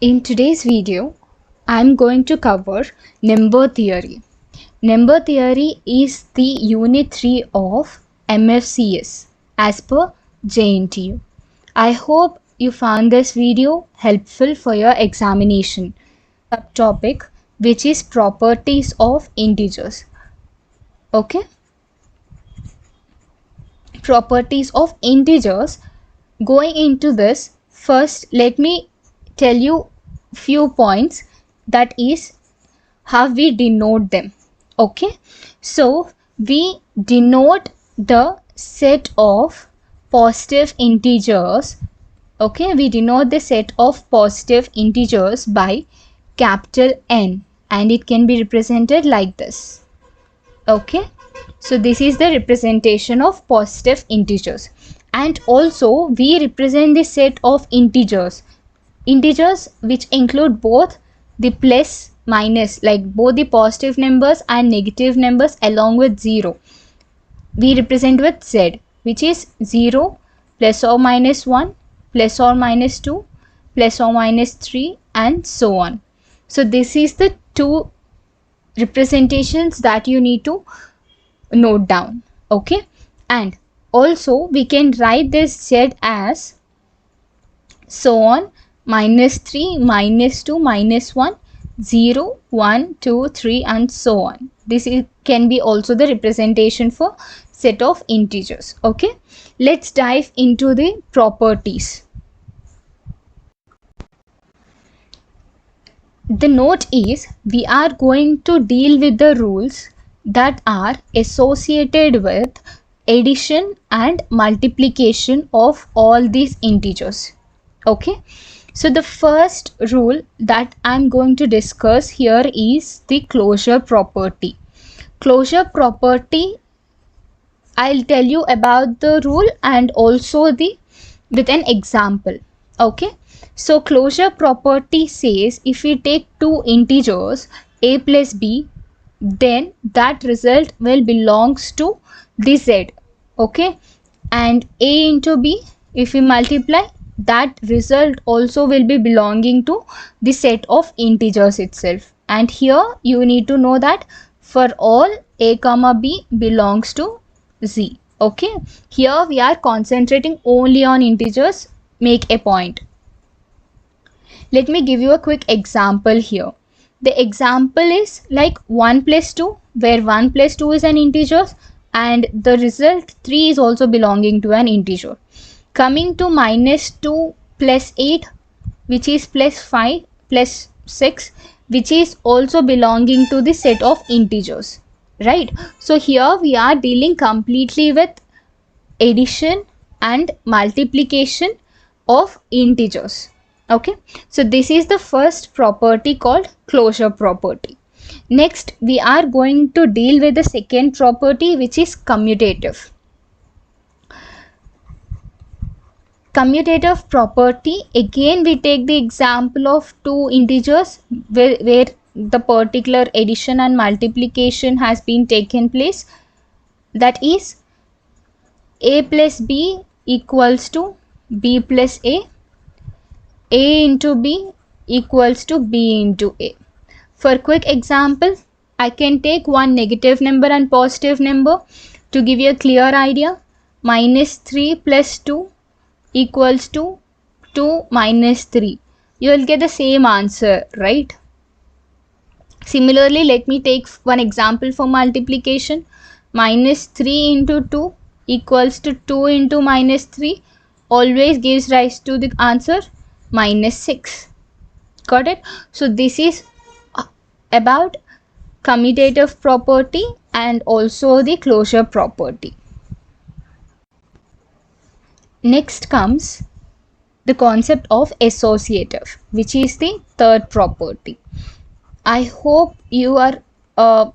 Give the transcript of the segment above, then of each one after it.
In today's video, I'm going to cover number theory. Number theory is the unit 3 of MFCS as per JNTU. I hope you found this video helpful for your examination. Subtopic, which is properties of integers. Okay? Properties of integers. Going into this, first let me tell you few points, that is how we denote them. Okay, so we denote the set of positive integers. Okay, we denote the set of positive integers by capital N, and it can be represented like this. Okay, so this is the representation of positive integers. And also we represent the set of integers which include both the plus minus, like both the positive numbers and negative numbers along with 0. We represent with Z, which is 0, plus or minus 1, plus or minus 2, plus or minus 3, and so on. So this is the two representations that you need to note down. Okay, and also we can write this Z as so on, minus 3, minus 2, minus 1, 0, 1, 2, 3, and so on. This can be also the representation for set of integers. Okay, let's dive into the properties. The note is we are going to deal with the rules that are associated with addition and multiplication of all these integers. Okay, so the first rule that I'm going to discuss here is the closure property. Closure property, I'll tell you about the rule and also with an example. Okay, so closure property says if we take two integers a plus b, then that result will belongs to the Z. Okay, and a into b, if we multiply, that result also will be belonging to the set of integers itself. And here you need to know that for all a comma b belongs to Z. Okay, here we are concentrating only on integers. Make a point. Let me give you a quick example here. The example is like 1 plus 2, where 1 plus 2 is an integer and the result 3 is also belonging to an integer. Coming to minus 2 plus 8, which is plus 5 plus 6, which is also belonging to the set of integers, right? So here we are dealing completely with addition and multiplication of integers. Okay, so this is the first property called closure property. Next we are going to deal with the second property, which is commutative. Commutative property, again we take the example of two integers where the particular addition and multiplication has been taken place. That is a plus b equals to b plus a into b equals to b into a. For quick example, I can take one negative number and positive number to give you a clear idea. Minus 3 plus 2 equals to 2 minus 3. You will get the same answer, right? Similarly, let me take one example for multiplication. Minus 3 into 2 equals to 2 into minus 3 always gives rise to the answer minus 6. Got it? So this is about commutative property and also the closure property. Next comes the concept of associative, which is the third property. I hope you are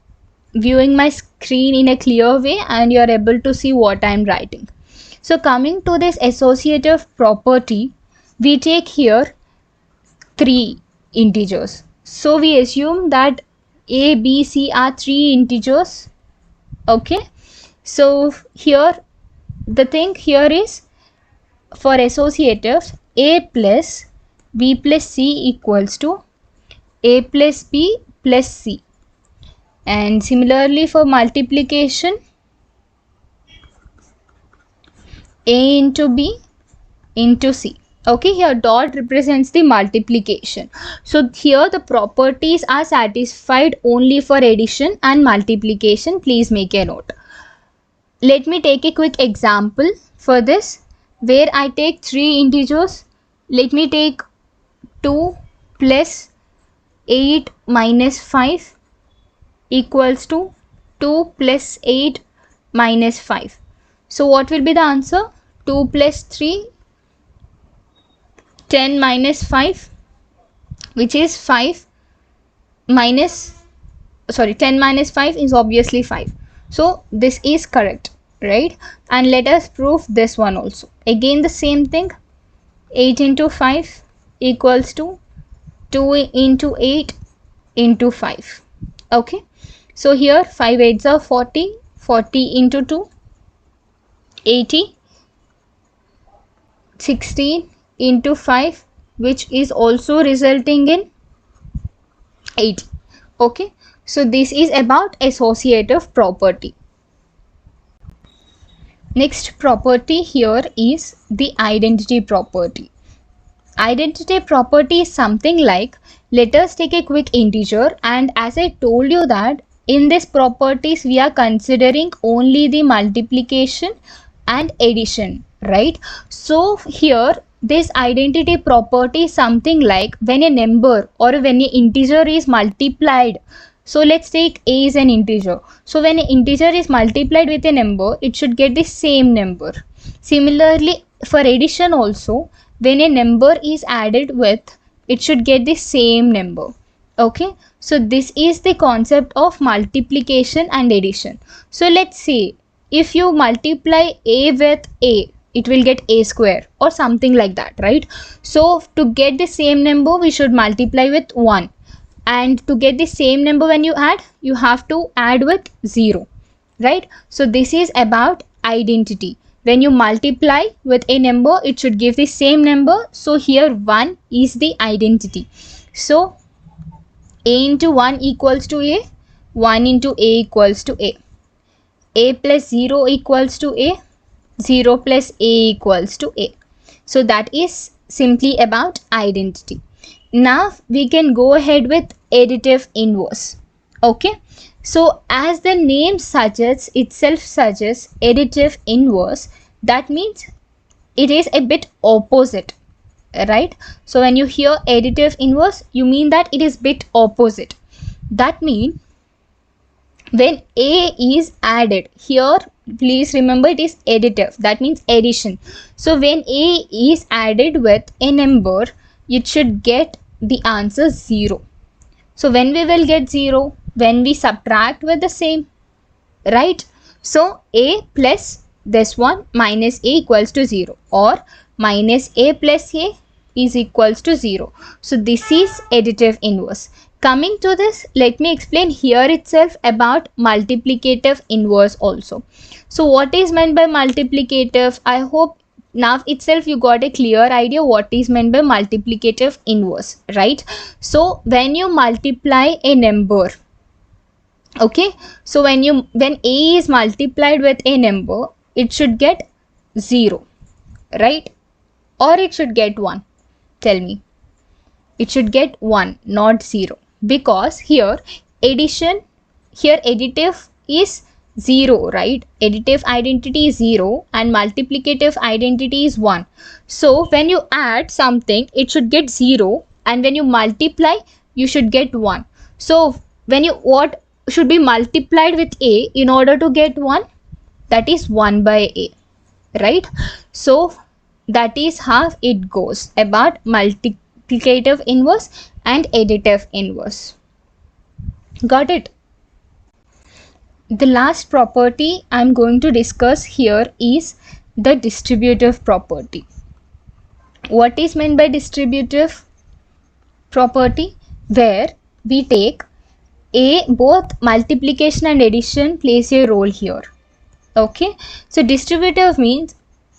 viewing my screen in a clear way and you are able to see what I am writing. So coming to this associative property, we take here three integers. So we assume that a, b, c are three integers. Okay, so here the thing here is, for associative, a plus B plus C equals to A plus B plus C. And similarly for multiplication, A into B into C. Okay, here dot represents the multiplication. So here the properties are satisfied only for addition and multiplication. Please make a note. Let me take a quick example for this, where I take three integers. Let me take 2 plus 8 minus 5 equals to 2 plus 8 minus 5. So what will be the answer? 2 plus 3, 10 minus 5, which is 5 minus, 10 minus 5 is obviously 5. So this is correct, right? And let us prove this one also. Again the same thing, 8 into 5 equals to 2 into 8 into 5. Okay, so here 5 8s are 40, 40 into 2, 80, 16 into 5, which is also resulting in 80. Okay, so this is about associative property. Next property here is the identity property. Identity property is something like, let us take a quick integer, and as I told you that in this properties we are considering only the multiplication and addition, right? So here this identity property is something like, when a number or when an integer is multiplied. So let's take A is an integer. So when an integer is multiplied with a number, it should get the same number. Similarly for addition also, when a number is added with, it should get the same number. Okay, so this is the concept of multiplication and addition. So let's see, if you multiply A with A, it will get A square or something like that, right? So to get the same number, we should multiply with 1. And to get the same number, when you add, you have to add with 0, right? So this is about identity. When you multiply with a number, it should give the same number. So here 1 is the identity. So A into 1 equals to A, 1 into A equals to A plus 0 equals to A, 0 plus A equals to A. So that is simply about identity. Now we can go ahead with additive inverse. Okay, so as the name suggests, itself suggests additive inverse, that means it is a bit opposite, right? So when you hear additive inverse, you mean that it is bit opposite. That means when A is added, here please remember it is additive, that means addition. So when A is added with a number, it should get the answer 0. So when we will get 0? When we subtract with the same, right? So A plus this one minus A equals to 0, or minus A plus A is equals to 0. So this is additive inverse. Coming to this, let me explain here itself about multiplicative inverse also. So what is meant by multiplicative? I hope now itself you got a clear idea what is meant by multiplicative inverse, right? So when you multiply a number, okay, so when A is multiplied with a number, it should get 0, right? Or it should get 1? Tell me. It should get 1, not 0, because here addition, here additive is 0, right? Additive identity is 0 and multiplicative identity is 1. So when you add something, it should get 0, and when you multiply, you should get 1. So when you, what should be multiplied with A in order to get 1? That is 1 by A, right? So that is how it goes about multiplicative inverse and additive inverse. Got it? The last property I'm going to discuss here is the distributive property. What is meant by distributive property? Where we take both multiplication and addition plays a role here. Okay, so distributive means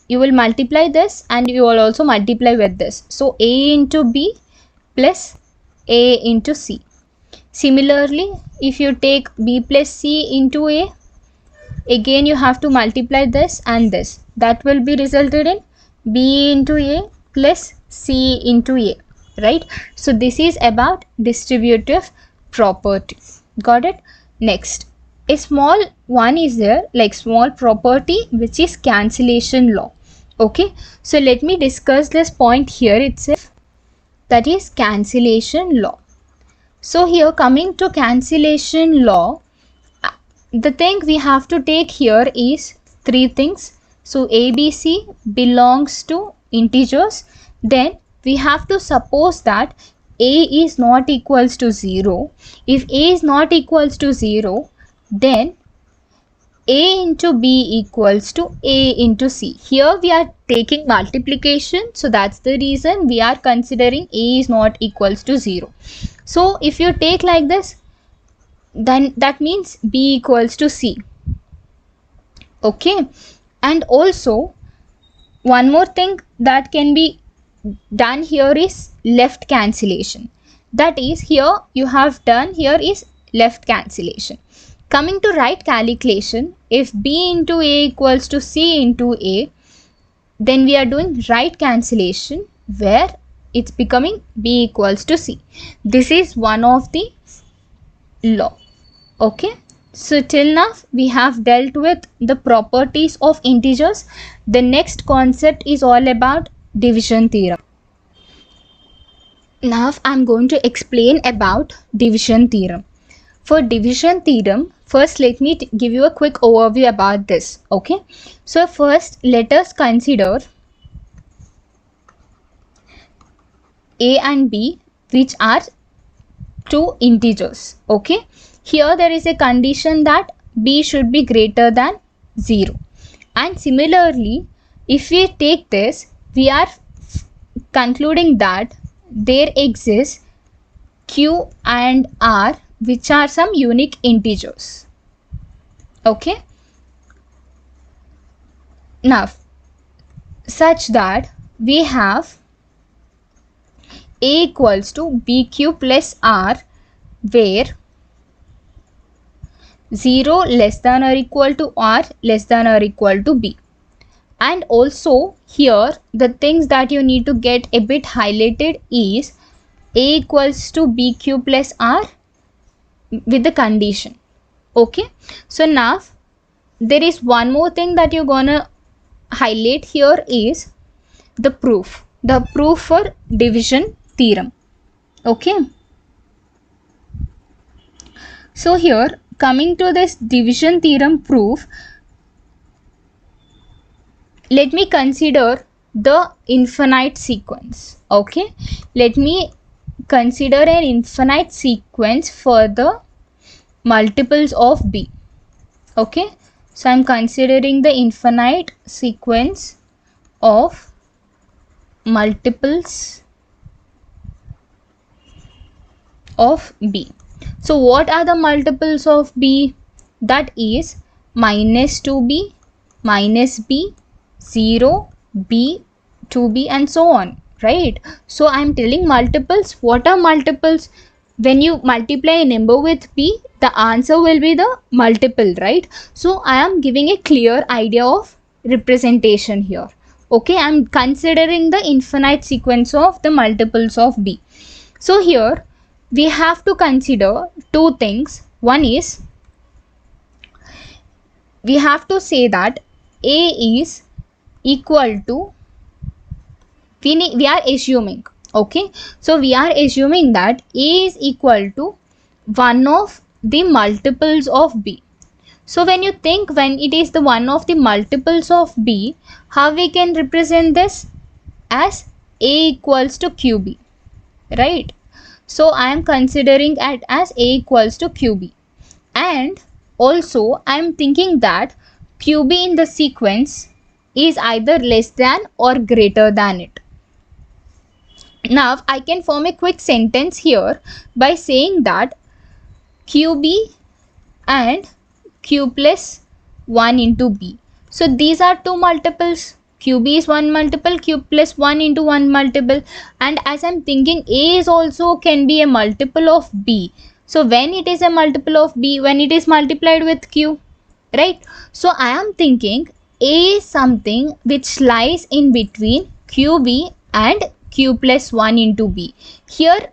you will multiply this and you will also multiply with this. So A into B plus A into C. Similarly, if you take B plus C into A, again you have to multiply this and this. That will be resulted in B into A plus C into A, right? So this is about distributive property. Got it? Next, a small one is there, like small property, which is cancellation law. Okay, so let me discuss this point here itself, that is cancellation law. So here, coming to cancellation law, the thing we have to take here is three things. So ABC belongs to integers. Then we have to suppose that A is not equals to 0. If A is not equals to 0, then A into B equals to A into C. Here we are taking multiplication, so that's the reason we are considering A is not equals to 0. So if you take like this, then that means B equals to C. Okay, and also one more thing that can be done here is left cancellation. That is, here you have done here is left cancellation. Coming to right calculation, if B into A equals to C into A, then we are doing right cancellation where it's becoming B equals to C. This is one of the law. Okay, so till now we have dealt with the properties of integers. The next concept is all about division theorem. Now I'm going to explain about division theorem. For division theorem, first let me give you a quick overview about this. Okay, so first let us consider A and B, which are two integers. Okay, here there is a condition that B should be greater than 0, and similarly if we take this, we are concluding that there exists Q and R, which are some unique integers. Okay, now such that we have A equals to BQ plus R, where 0 less than or equal to R less than or equal to B. And also here the things that you need to get a bit highlighted is A equals to BQ plus R with the condition. Okay, so now there is one more thing that you're gonna highlight here is the proof for division theorem. Okay, so here coming to this division theorem proof, let me consider the infinite sequence. Okay, let me consider an infinite sequence for the multiples of B. Okay, so I'm considering the infinite sequence of multiples of B. So what are the multiples of B? That is minus 2B, minus B, 0, B, 2B, and so on, right? So I'm telling multiples. What are multiples? When you multiply a number with B, the answer will be the multiple, right? So I am giving a clear idea of representation here. Okay, I'm considering the infinite sequence of the multiples of B. So here we have to consider two things. One is, we have to say that A is equal to, we are assuming, okay, so we are assuming that A is equal to one of the multiples of B. So when you think, when it is the one of the multiples of B, how we can represent this? As A equals to QB, right? So I am considering it as A equals to QB, and also I am thinking that QB in the sequence is either less than or greater than it. Now I can form a quick sentence here by saying that QB and Q plus 1 into B. So these are two multiples, QB is 1 multiple, Q plus 1 into 1 multiple, and as I'm thinking A is also can be a multiple of B. So when it is a multiple of B, when it is multiplied with Q, right? So I am thinking A is something which lies in between QB and Q plus 1 into B. Here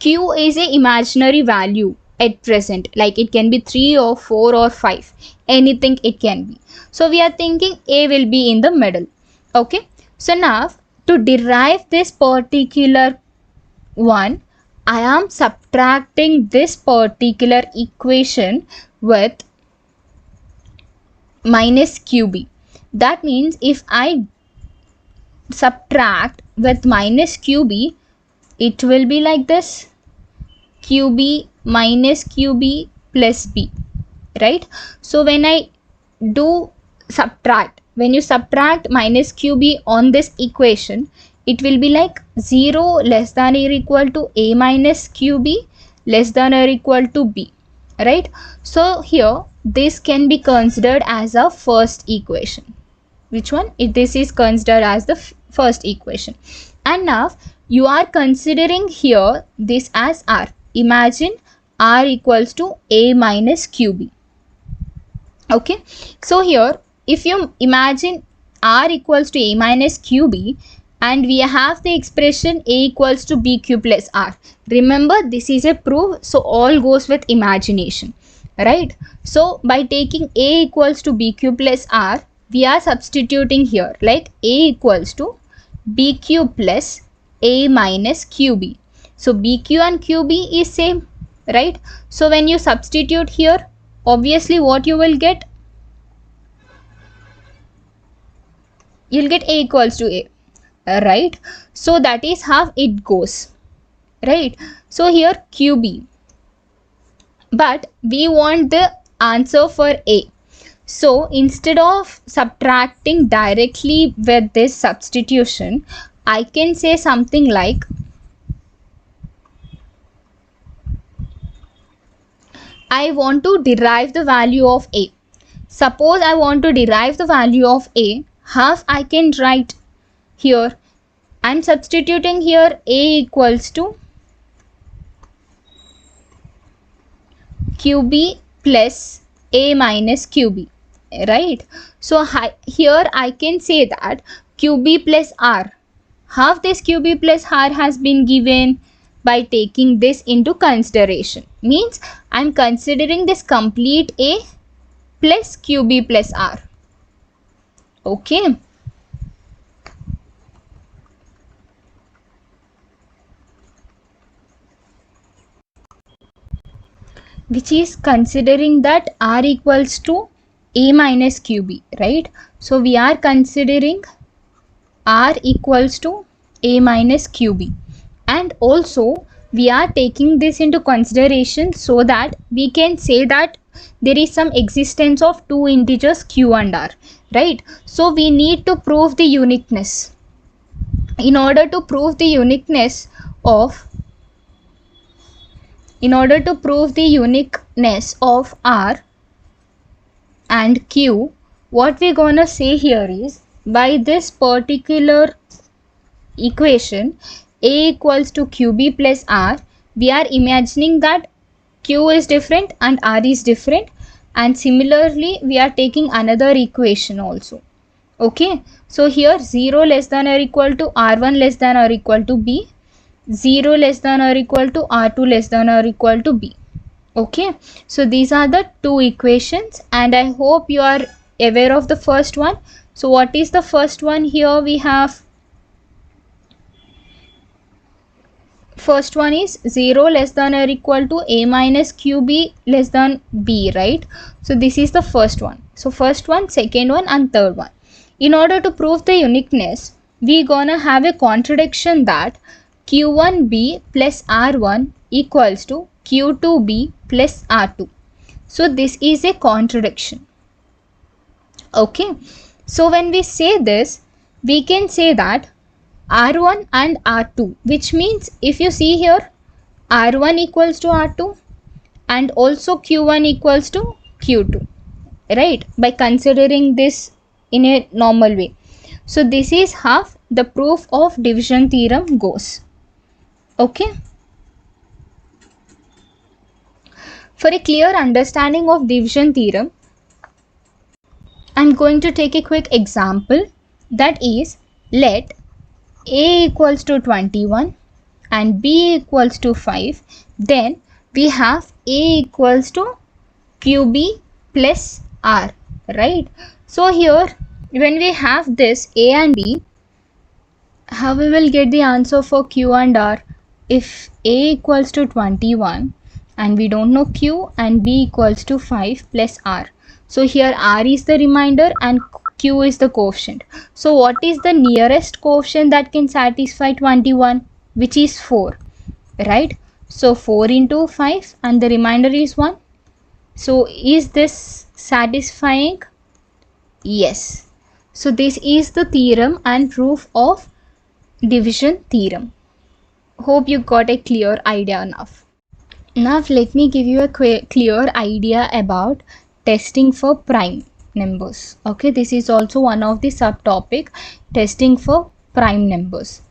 Q is a imaginary value at present, like it can be 3 or 4 or 5, anything it can be. So we are thinking A will be in the middle. Okay, so now to derive this particular one, I am subtracting this particular equation with minus QB. That means if I subtract with minus QB, it will be like this: QB minus QB plus B, right? So when I do subtract, when you subtract minus QB on this equation, it will be like 0 less than or equal to A minus QB less than or equal to B, right? So here this can be considered as a first equation. Which one? This is considered as the first equation. And now you are considering here this as R. Imagine R equals to A minus QB. Okay, so here if you imagine R equals to A minus QB, and we have the expression A equals to BQ plus R. Remember, this is a proof, so all goes with imagination, right? So by taking A equals to BQ plus R, we are substituting here like A equals to BQ plus A minus QB. So BQ and QB is same, right? So when you substitute here, obviously what you will get? You'll get A equals to A, right? So that is how it goes, right? So here QB, but we want the answer for A. So instead of subtracting directly with this substitution, I can say something like I want to derive the value of A. Suppose I want to derive the value of A, how I can write here? I'm substituting here A equals to QB plus A minus QB, right? So here I can say that QB plus R. How this QB plus R has been given? By taking this into consideration. Means I'm considering this complete A plus QB plus R. Okay. Which is considering that R equals to A minus QB, right? So we are considering R equals to A minus QB. And also we are taking this into consideration so that we can say that there is some existence of two integers Q and R, right? So we need to prove the uniqueness. In order to prove the uniqueness of R and Q, what we're gonna say here is, by this particular equation A equals to QB plus R, we are imagining that Q is different and R is different, and similarly we are taking another equation also. Okay, so here 0 less than or equal to R1 less than or equal to B, 0 less than or equal to R2 less than or equal to B. Okay, so these are the two equations, and I hope you are aware of the first one. So what is the first one? Here we have, first one is 0 less than or equal to A minus QB less than B, right? So this is the first one. So first one, second one and third one. In order to prove the uniqueness, we gonna have a contradiction that Q1B plus R1 equals to Q2B plus R2. So this is a contradiction. Okay, so when we say this, we can say that R1 and R2, which means if you see here, R1 equals to R2 and also Q1 equals to Q2, right? By considering this in a normal way. So this is how the proof of division theorem goes. Okay. For a clear understanding of division theorem, I'm going to take a quick example, that is, let A equals to 21 and B equals to 5, then we have A equals to QB plus R, right? So here when we have this A and B, how we will get the answer for Q and R? If A equals to 21 and we don't know Q, and B equals to 5 plus R. So here R is the remainder and Q is the quotient. So what is the nearest quotient that can satisfy 21? Which is 4, right? So 4 into 5 and the remainder is 1. So is this satisfying? Yes. So this is the theorem and proof of division theorem. Hope you got a clear idea now. Now let me give you a clear idea about testing for prime numbers. Okay, this is also one of the subtopic, testing for prime numbers.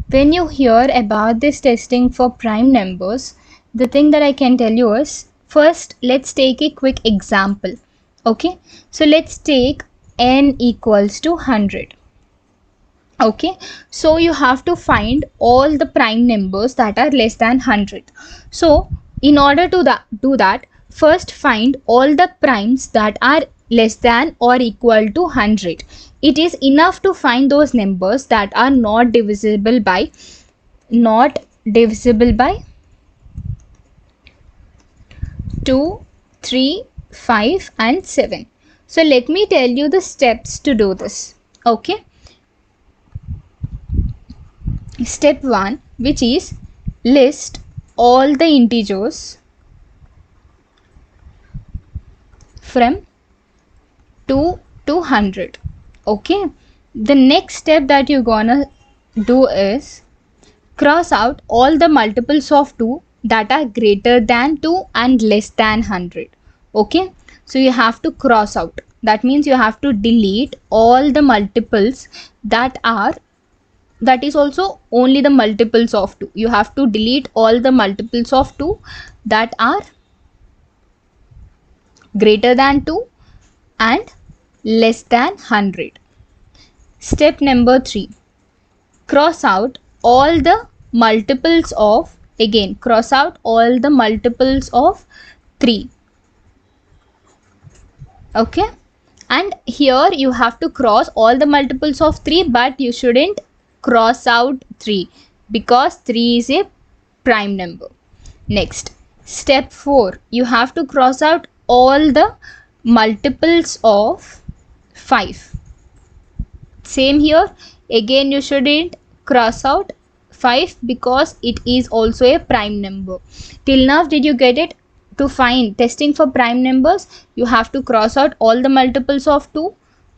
When you hear about this testing for prime numbers, the thing that I can tell you is, first let's take a quick example. Okay, so let's take n equals to 100. Okay, so you have to find all the prime numbers that are less than 100. So in order to do that, first find all the primes that are less than or equal to 100. It is enough to find those numbers that are not divisible by 2, 3, 5 and 7. So let me tell you the steps to do this. Okay, step 1, which is list all the integers from 2 to 100. Okay, the next step that you're gonna do is cross out all the multiples of 2 that are greater than 2 and less than 100. Okay, so you have to cross out. That means you have to delete all the multiples that is also only the multiples of 2. You have to delete all the multiples of 2 that are greater than 2 and less than 100. Step number 3, cross out all the multiples of, again cross out all the multiples of 3. Okay, and here you have to cross all the multiples of 3, but you shouldn't cross out 3 because 3 is a prime number. Next, step 4, you have to cross out all the multiples of 5. Same here, again you shouldn't cross out 5 because it is also a prime number. Till now, did you get it? To find testing for prime numbers, you have to cross out all the multiples of 2,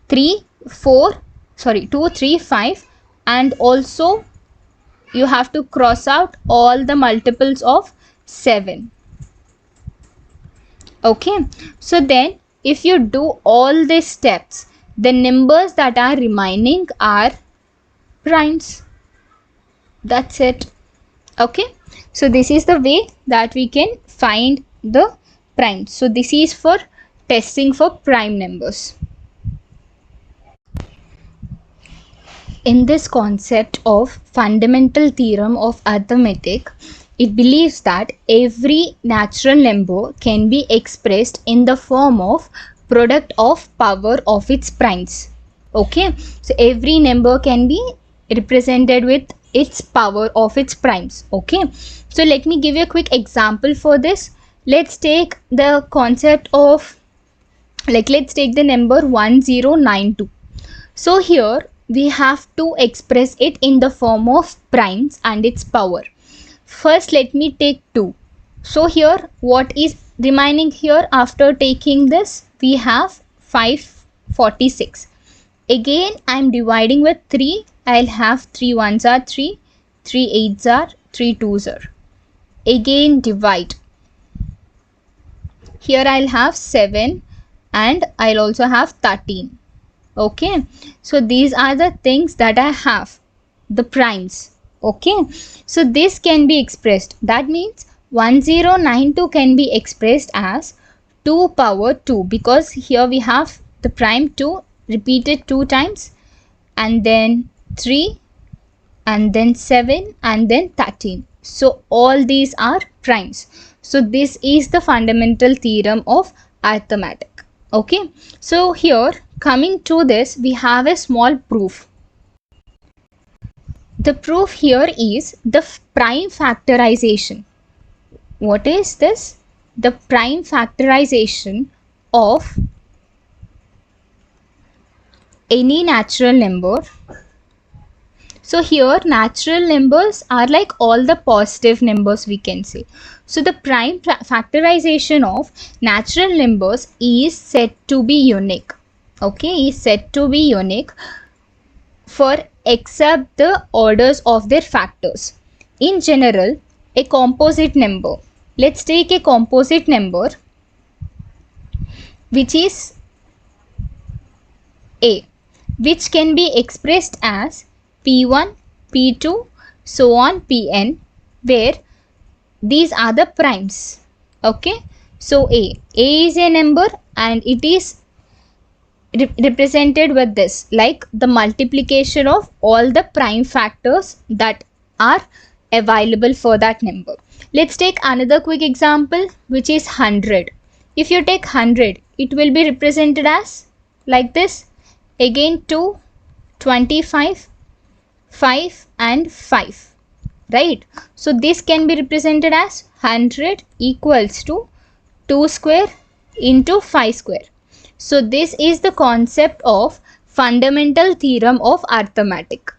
3, 5, and also you have to cross out all the multiples of 7. Okay, so then if you do all these steps, the numbers that are remaining are primes. That's it. Okay, so this is the way that we can find the primes. So this is for testing for prime numbers. In this concept of fundamental theorem of arithmetic, it believes that every natural number can be expressed in the form of product of power of its primes. Okay, so every number can be represented with its power of its primes. Okay, so let me give you a quick example for this. Let's take the concept of, let's take the number 1092. So here we have to express it in the form of primes and its power. First let me take 2. So here what is remaining here after taking this? We have 546. Again I am dividing with 3. I'll have 3 ones are 3, 3 eights are, 3 twos are. Again divide. Here I'll have 7 and I'll also have 13. Okay, so these are the things that I have, the primes. Okay, so this can be expressed, that means 1092 can be expressed as 2 power 2, because here we have the prime 2 repeated 2 times, and then 3, and then 7, and then 13. So all these are primes. So this is the fundamental theorem of arithmetic. Okay, so here coming to this, we have a small proof. The proof here is the prime factorization. What is this? The prime factorization of any natural number. So here natural numbers are like all the positive numbers, we can say. So the prime factorization of natural numbers is said to be unique. Okay, is said to be unique for except the orders of their factors. In general, a composite number. Let's take a composite number which is A, which can be expressed as P1, P2, so on Pn, where these are the primes. Okay, so A is a number and it is represented with this, like the multiplication of all the prime factors that are available for that number. Let's take another quick example, which is 100. If you take 100, it will be represented as like this, again 2, 25, 5 and 5, right? So this can be represented as 100 equals to 2 square into 5 square. So this is the concept of fundamental theorem of arithmetic.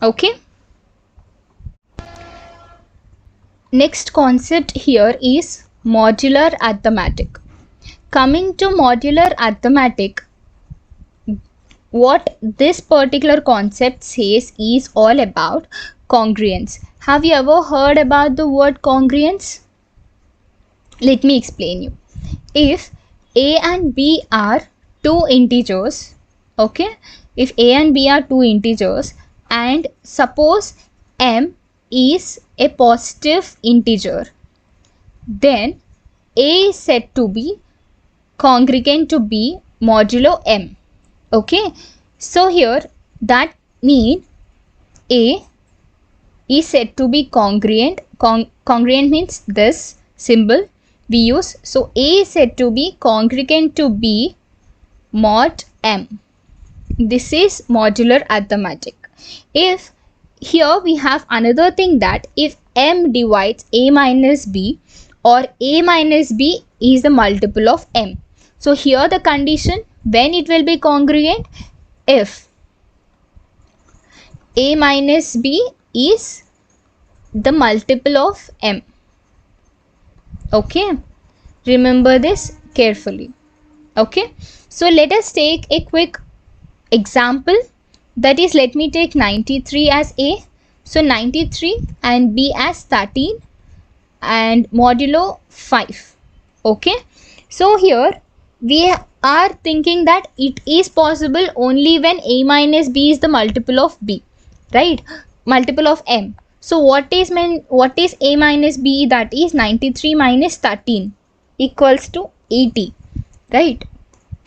Okay. Next concept here is modular arithmetic. Coming to modular arithmetic, what this particular concept says is all about congruence. Have you ever heard about the word congruence? Let me explain you. If A and B are two integers, okay, if A and B are two integers, and suppose M is a positive integer, then A is said to be congruent to B modulo M. Okay, so here that means A is said to be congruent. Congruent means this symbol we use. So A is said to be congruent to B mod M. This is modular arithmetic. If here we have another thing, that if M divides A minus B, or A minus B is the multiple of M. So here the condition when it will be congruent, if A minus B is the multiple of M. Okay, remember this carefully. Okay, so let us take a quick example, that is, let me take 93 as A, so 93 and B as 13 and modulo 5. Okay, so here we are thinking that it is possible only when A minus B is the multiple of B, right, multiple of M. So what is A minus B? That is 93 minus 13 equals to 80, right?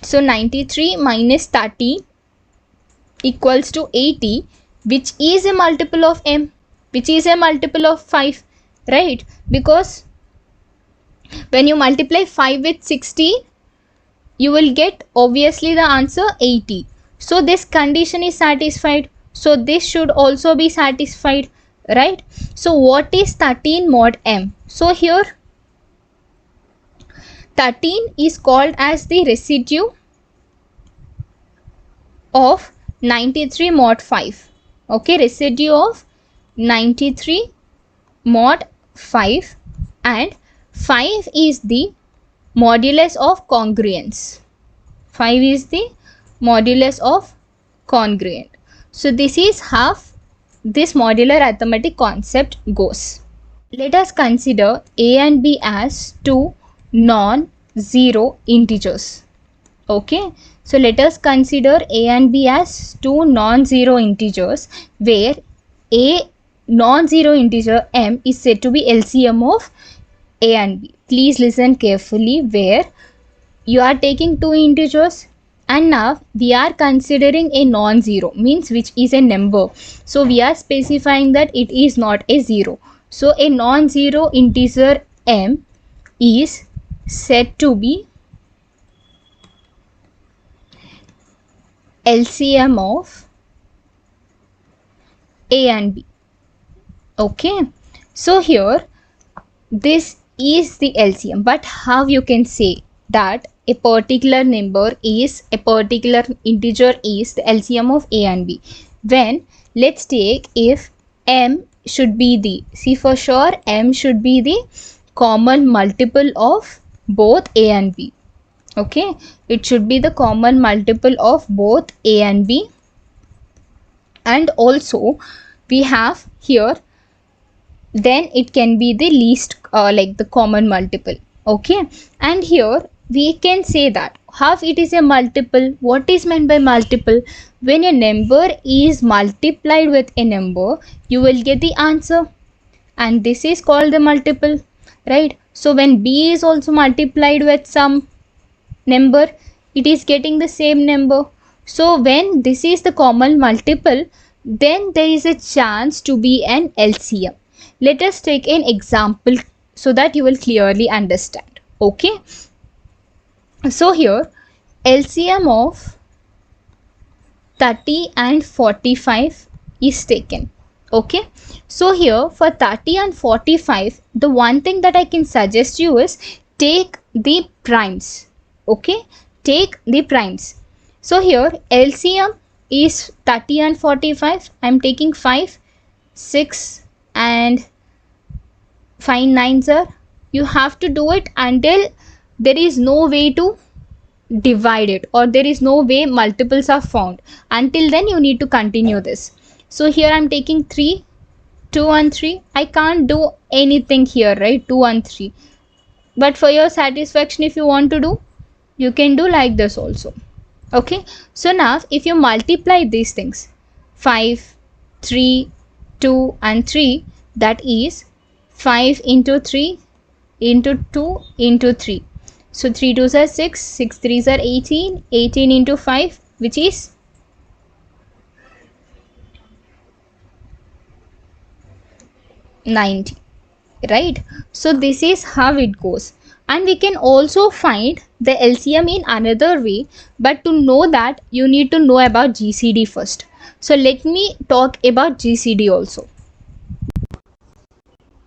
So 93 minus 13 equals to 80, which is a multiple of M, which is a multiple of 5, right? Because when you multiply 5 with 60, you will get obviously the answer 80. So this condition is satisfied. So this should also be satisfied, right? So what is 13 mod M? So here 13 is called as the residue of 93 mod 5. Okay, residue of 93 mod 5, and 5 is the modulus of congruence. 5 is the modulus of congruent. So this is how this modular arithmetic concept goes. Let us consider A and B as two non-zero integers. Okay, so let us consider a and b as two non-zero integers, where a non-zero integer m is said to be LCM of a and b. Please listen carefully, where you are taking two integers and now we are considering a non-zero, means which is a number, so we are specifying that it is not a zero. So a non-zero integer m is said to be LCM of a and b. Okay, so here this is the LCM, but how you can say that a particular number is a particular integer is the LCM of a and b? When, let's take, if m should be the, see for sure m should be the common multiple of both a and b. Okay, it should be the common multiple of both a and b, and also we have here, then it can be the least like the common multiple. Okay, and here we can say that how it is a multiple. What is meant by multiple? When a number is multiplied with a number, you will get the answer, and this is called the multiple, right? So when b is also multiplied with some number, it is getting the same number. So when this is the common multiple, then there is a chance to be an LCM. Let us take an example so that you will clearly understand. Okay, so here LCM of 30 and 45 is taken. Okay, so here for 30 and 45, the one thing that I can suggest you is take the primes. Okay, take the primes. So here LCM is 30 and 45. I am taking 5, 6 and 5 nines are. You have to do it until there is no way to divide it, or there is no way multiples are found. Until then you need to continue this. So here I am taking 3, 2 and 3. I can't do anything here, right? 2 and 3. But for your satisfaction, if you want to do, you can do like this also. Okay, so now if you multiply these things, 5, 3, 2 and 3, that is 5 into 3 into 2 into 3. So 3 2s are 6, 6 3s are 18, 18 into 5, which is 90, right? So this is how it goes. And we can also find the LCM in another way, but to know that you need to know about GCD first. So let me talk about GCD also.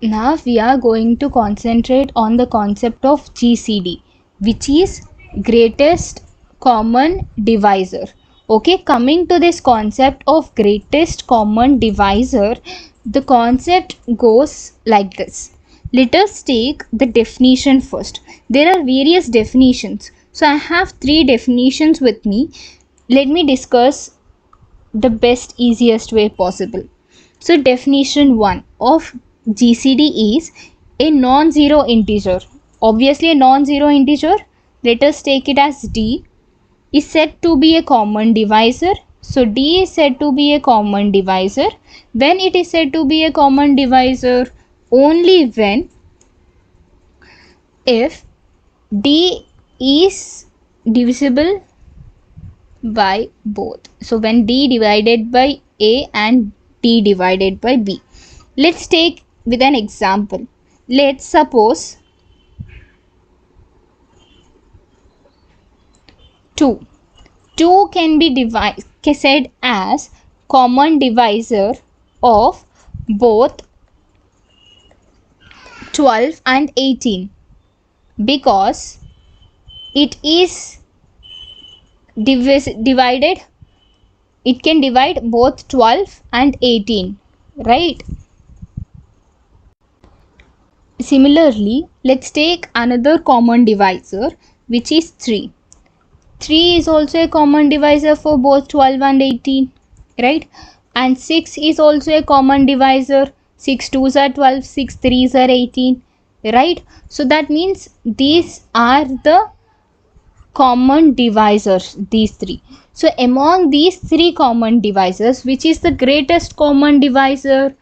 Now we are going to concentrate on the concept of GCD, which is greatest common divisor. Okay, coming to this concept of greatest common divisor, the concept goes like this. Let us take the definition first. There are various definitions. So I have 3 definitions with me. Let me discuss the best, easiest way possible. So definition 1 of GCD is a non-zero integer. Obviously a non-zero integer, let us take it as D, is said to be a common divisor. So D is said to be a common divisor. When it is said to be a common divisor, only when if D is divisible by both. So when D divided by A and D divided by B. Let's take with an example. Let's suppose 2. 2 can be said as common divisor of both 12 and 18, because it is divided, it can divide both 12 and 18, right? Similarly, let's take another common divisor, which is 3. 3 is also a common divisor for both 12 and 18, right? And 6 is also a common divisor. 6 2s are 12, 6 3s are 18, right? So that means these are the common divisors, these three. So among these three common divisors, which is the greatest common divisor?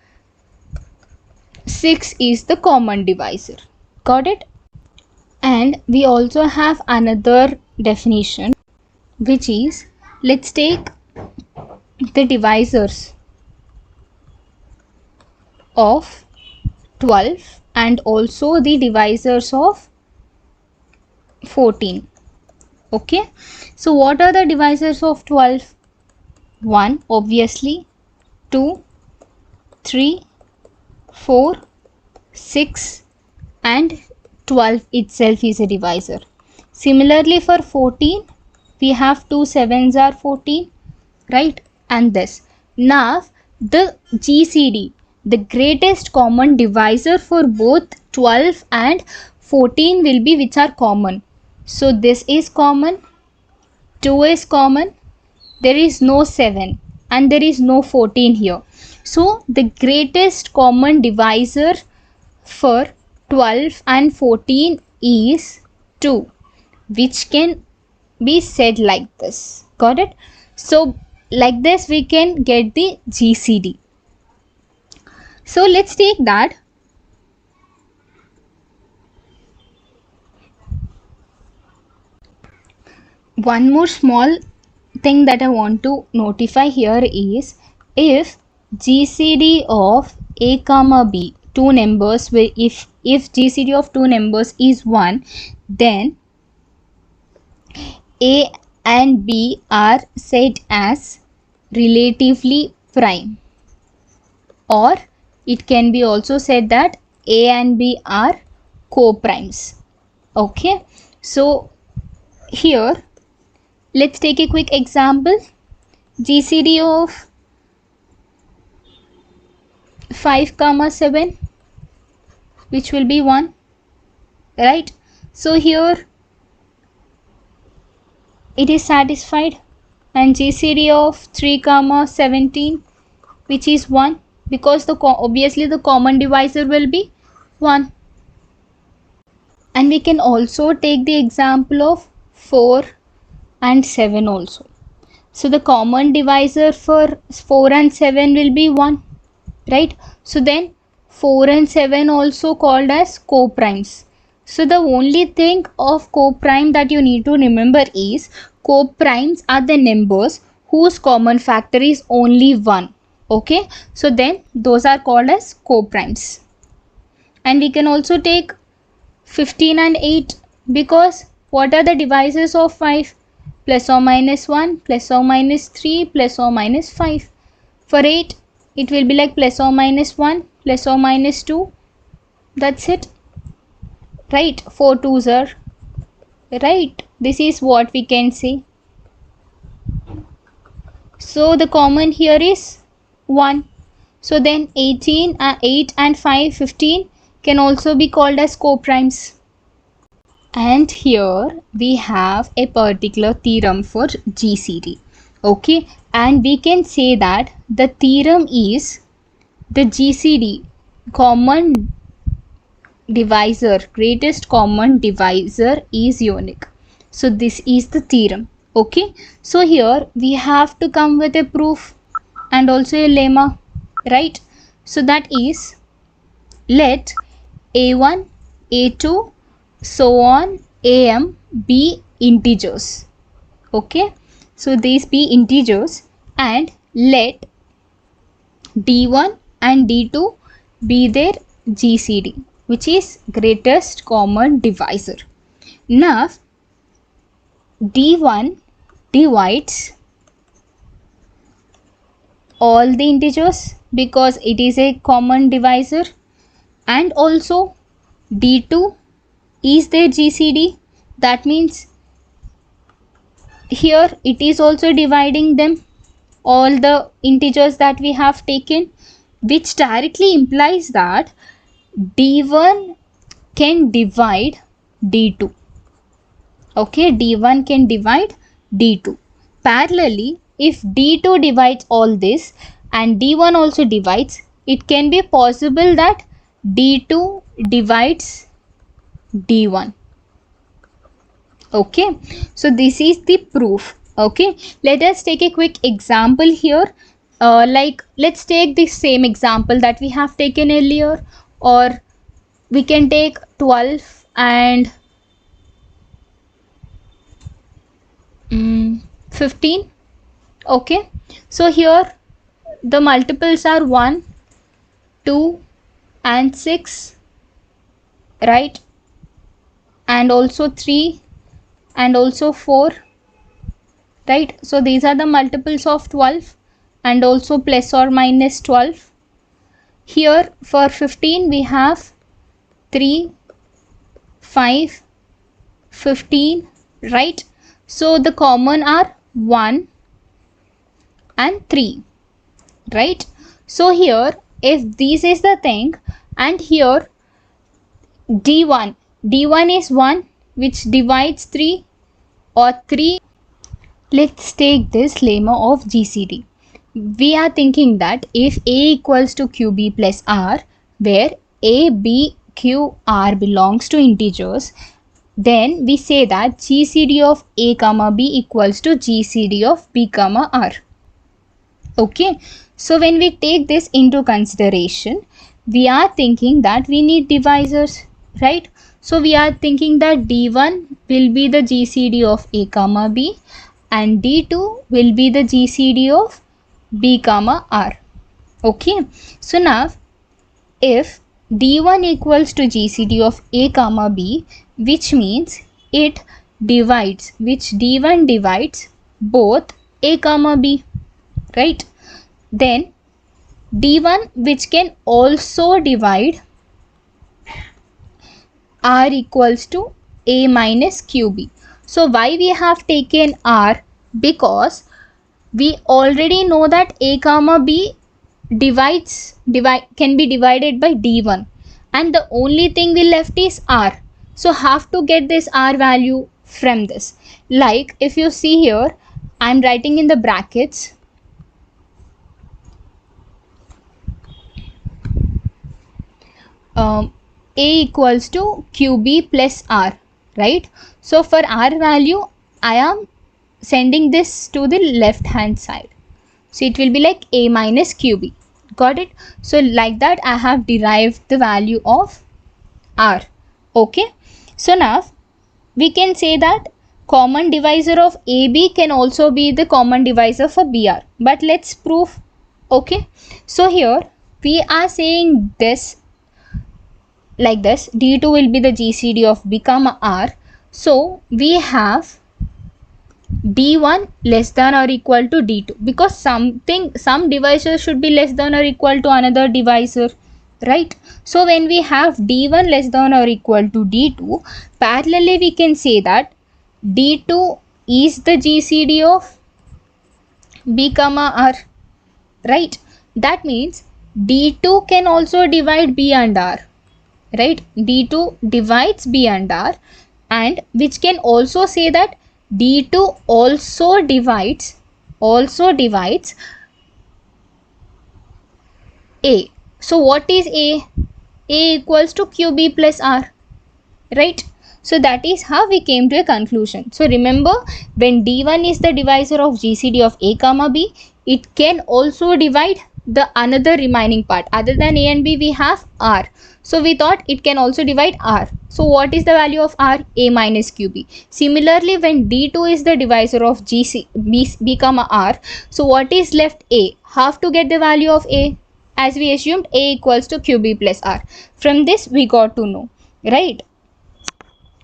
6 is the common divisor. Got it? And we also have another definition, which is, let's take the divisors of 12 and also the divisors of 14. Okay, so what are the divisors of 12? 1 obviously, 2, 3, 4, 6 and 12 itself is a divisor. Similarly for 14, we have 2 7s are 14, right? And this. Now the GCD, the greatest common divisor for both 12 and 14 will be which are common. So this is common, 2 is common, there is no 7 and there is no 14 here. So the greatest common divisor for 12 and 14 is 2, which can be said like this. Got it? So like this we can get the GCD. So let's take that. One more small thing that I want to notify here is, if GCD of A comma B, two numbers, where if GCD of two numbers is 1, then A and B are said as relatively prime, or it can be also said that A and B are co-primes. Okay, so here let's take a quick example. GCD of 5 comma 7, which will be 1, right? So here it is satisfied, and GCD of 3 comma 17, which is 1, because the obviously the common divisor will be 1. And we can also take the example of 4 and 7 also. So the common divisor for 4 and 7 will be 1, right? So then 4 and 7 also called as co-primes. So the only thing of co-prime that you need to remember is, co-primes are the numbers whose common factor is only 1. Okay, so then those are called as co-primes. And we can also take 15 and 8, because what are the divisors of 5? Plus or minus 1, plus or minus 3, plus or minus 5. For 8, it will be like plus or minus 1, plus or minus 2. That's it, right? 4 2s are, right? This is what we can say. So the common here is 1. So then 18, 8 and 5, 15 can also be called as co-primes. And here we have a particular theorem for GCD. Okay, and we can say that the theorem is, the GCD common divisor, greatest common divisor is unique. So this is the theorem. Okay, so here we have to come with a proof and also a lemma, right? So that is, let a1, a2, so on am be integers. Okay, so these be integers, and let d1 and d2 be their GCD, which is greatest common divisor. Now d1 divides all the integers because it is a common divisor, and also d2 is their GCD. That means here it is also dividing them, all the integers that we have taken, which directly implies that d1 can divide d2. Okay, d1 can divide d2. Parallelly, if d2 divides all this and d1 also divides, it can be possible that d2 divides d1. Okay, so this is the proof. Okay, let us take a quick example here. Like let's take the same example that we have taken earlier, or we can take 12 and 15. Okay, so here the multiples are 1, 2 and 6, right? And also 3 and also 4, right? So these are the multiples of 12 and also plus or minus 12. Here for 15 we have 3, 5, 15, right? So the common are 1 and 3, right? So here if this is the thing, and here d1 is 1 which divides 3, or 3. Let's take this lemma of GCD. We are thinking that if A equals to QB plus R, where A, B, Q, R belongs to integers, then we say that GCD of A comma B equals to GCD of B comma R. Okay, so when we take this into consideration, we are thinking that we need divisors, right? So we are thinking that D1 will be the GCD of A comma B and D2 will be the GCD of B comma R. Okay, so now if D1 equals to GCD of A comma B, which means it divides, which D1 divides both A comma B, right? Then D1 which can also divide R equals to A minus QB. So why we have taken R? Because we already know that A comma B can be divided by D1, and the only thing we left is R. So have to get this R value from this. Like if you see here, I am writing in the brackets A equals to QB plus R, right? So for R value, I am sending this to the left hand side. So it will be like A minus QB. Got it? So like that I have derived the value of R. Okay. So now we can say that common divisor of AB can also be the common divisor for BR. But let's prove. Okay. So here we are saying this like this. D2 will be the GCD of B comma R. So we have D1 less than or equal to D2, because some divisor should be less than or equal to another divisor, right? So when we have D1 less than or equal to D2, parallelly we can say that D2 is the GCD of B comma R, right? That means D2 can also divide B and R, right? D2 divides B and R, and which can also say that D2 also divides A. So what is A? A equals to QB plus R, right? So that is how we came to a conclusion. So remember, when D1 is the divisor of GCD of A comma B, it can also divide the another remaining part. Other than A and B, we have R. So we thought it can also divide R. So what is the value of R? A minus QB. Similarly, when D2 is the divisor of B comma R, so what is left? A. Have to get the value of A. As we assumed, A equals to QB plus R. From this we got to know, right?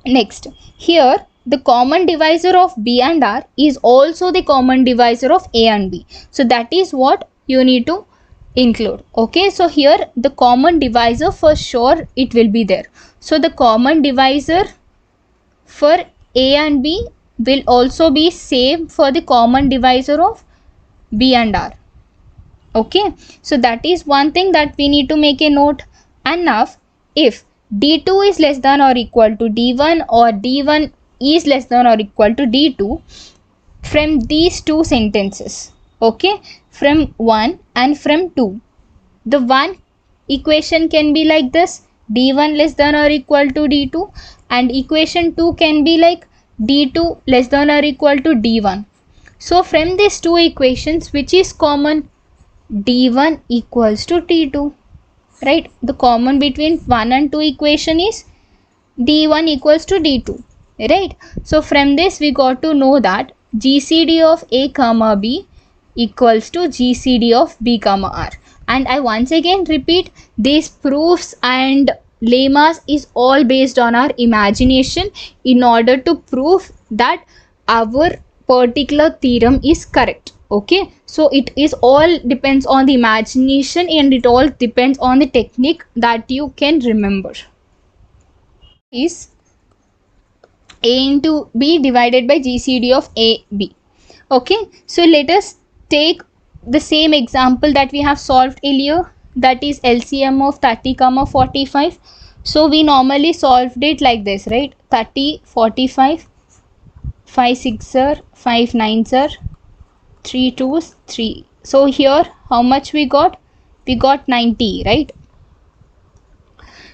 Next, here the common divisor of B and R is also the common divisor of A and B. So that is what you need to include. Okay, so here the common divisor for sure it will be there. So the common divisor for A and B will also be same for the common divisor of B and R. Okay, so that is one thing that we need to make a note. And now if D2 is less than or equal to D1, or D1 is less than or equal to D2, from these two sentences, okay, from 1 and from 2, the one equation can be like this: D1 less than or equal to D2, and equation 2 can be like d2 less than or equal to d1. So from these two equations, which is common? d1 equals to d2, right? The common between 1 and 2 equation is d1 equals to d2, right? So from this we got to know that GCD of a comma b equals to GCD of b comma r. And I once again repeat, these proofs and lemmas is all based on our imagination in order to prove that our particular theorem is correct. Okay, so it is all depends on the imagination, and it all depends on the technique that you can remember. Is a into b divided by GCD of a b. Okay, so let us take the same example that we have solved earlier, that is LCM of 30 comma 45. So we normally solved it like this, right? 30, 45, 5 6 5 9 3 2s 3. So here how much we got? We got 90, right?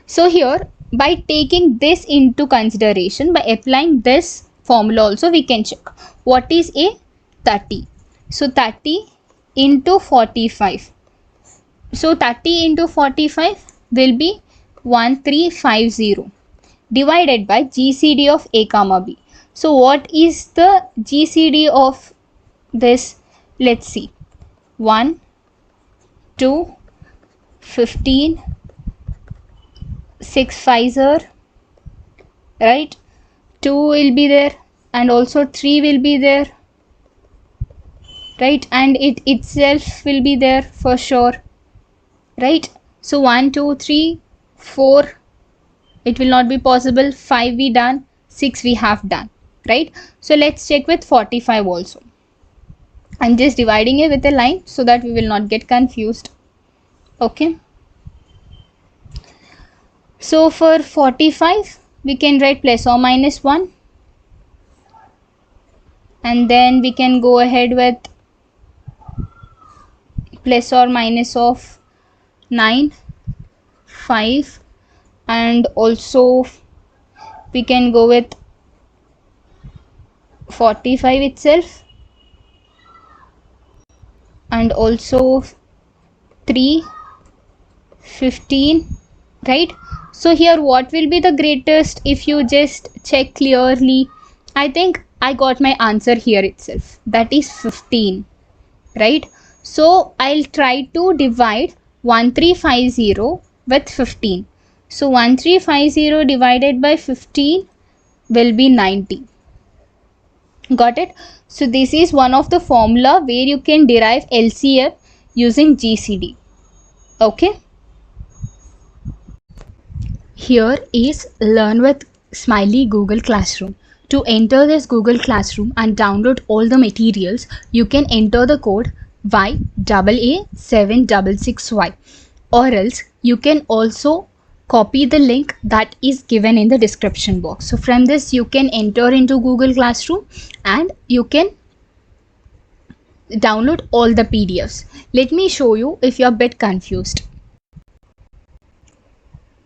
So here, by taking this into consideration, by applying this formula also, we can check what is a 30. So 30 into 45. So 30 into 45 will be 1350 divided by GCD of a comma b. So what is the GCD of this? Let's see. 1, 2, 15, 6 5s are, right? 2 will be there, and also 3 will be there, right? And it itself will be there for sure, right? So 1 2 3 4, it will not be possible. 5 we done, 6 we have done, right? So let's check with 45 also. I'm just dividing it with a line so that we will not get confused. Okay, so for 45 we can write plus or minus 1, and then we can go ahead with plus or minus of 9, 5, and also we can go with 45 itself, and also 3, 15, right? So here what will be the greatest? If you just check clearly, I think I got my answer here itself, that is 15, right? So I'll try to divide 1350 with 15. So 1350 divided by 15 will be 90. Got it? So this is one of the formula where you can derive LCM using GCD. Okay. Here is Learn with Smiley Google Classroom. To enter this Google Classroom and download all the materials, you can enter the code YAA766Y, or else you can also copy the link that is given in the description box. So from this you can enter into Google Classroom and you can download all the PDFs. Let me show you if you are a bit confused.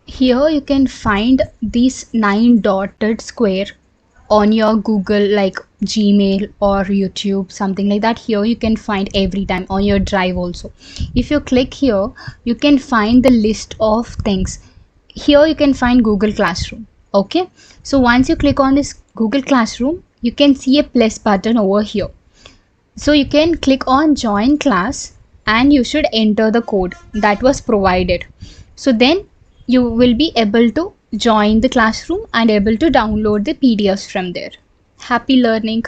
Here you can find this 9 dotted square on your Google, like Gmail or YouTube, something like that. Here you can find every time on your drive also. If you click here, you can find the list of things. Here you can find Google Classroom. Okay, so once you click on this Google Classroom, you can see a plus button over here. So you can click on join class and you should enter the code that was provided. So then you will be able to join the classroom and able to download the PDFs from there. Happy learning.